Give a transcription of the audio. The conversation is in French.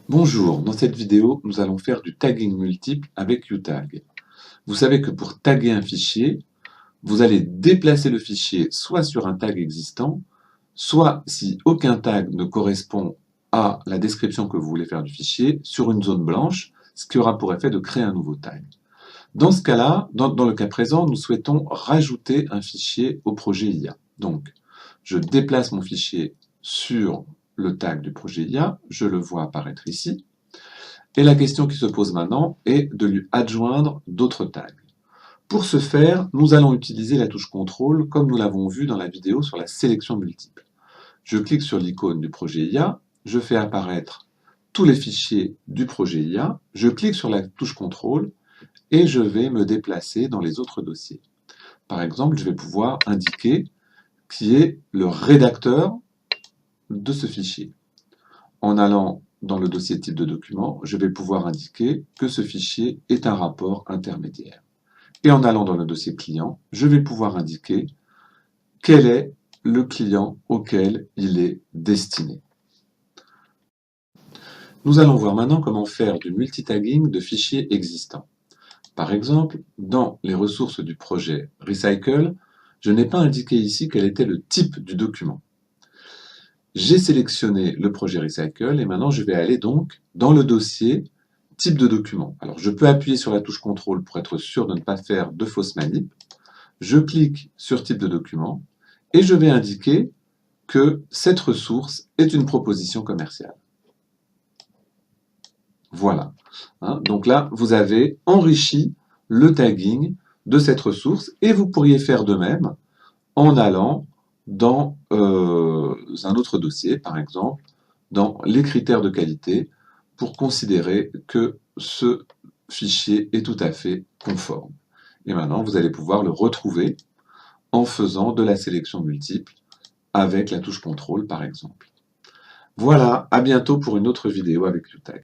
Bonjour, dans cette vidéo, nous allons faire du tagging multiple avec UTag. Vous savez que pour taguer un fichier, vous allez déplacer le fichier soit sur un tag existant, soit, si aucun tag ne correspond à la description que vous voulez faire du fichier, sur une zone blanche, ce qui aura pour effet de créer un nouveau tag. Dans ce cas-là, dans le cas présent, nous souhaitons rajouter un fichier au projet IA. Donc, je déplace mon fichier sur le tag du projet IA, je le vois apparaître ici, et la question qui se pose maintenant est de lui adjoindre d'autres tags. Pour ce faire, nous allons utiliser la touche CTRL comme nous l'avons vu dans la vidéo sur la sélection multiple. Je clique sur l'icône du projet IA, je fais apparaître tous les fichiers du projet IA, je clique sur la touche CTRL et je vais me déplacer dans les autres dossiers. Par exemple, je vais pouvoir indiquer qui est le rédacteur de ce fichier. En allant dans le dossier type de document, je vais pouvoir indiquer que ce fichier est un rapport intermédiaire. Et en allant dans le dossier client, je vais pouvoir indiquer quel est le client auquel il est destiné. Nous allons voir maintenant comment faire du multitagging de fichiers existants. Par exemple, dans les ressources du projet Recycle, je n'ai pas indiqué ici quel était le type du document. J'ai sélectionné le projet Recycle et maintenant je vais aller donc dans le dossier type de document. Alors je peux appuyer sur la touche CTRL pour être sûr de ne pas faire de fausses manip. Je clique sur type de document et je vais indiquer que cette ressource est une proposition commerciale. Voilà. Donc là, vous avez enrichi le tagging de cette ressource et vous pourriez faire de même en allant dans un autre dossier, par exemple, dans les critères de qualité, pour considérer que ce fichier est tout à fait conforme. Et maintenant, vous allez pouvoir le retrouver en faisant de la sélection multiple avec la touche CTRL, par exemple. Voilà, à bientôt pour une autre vidéo avec UTag.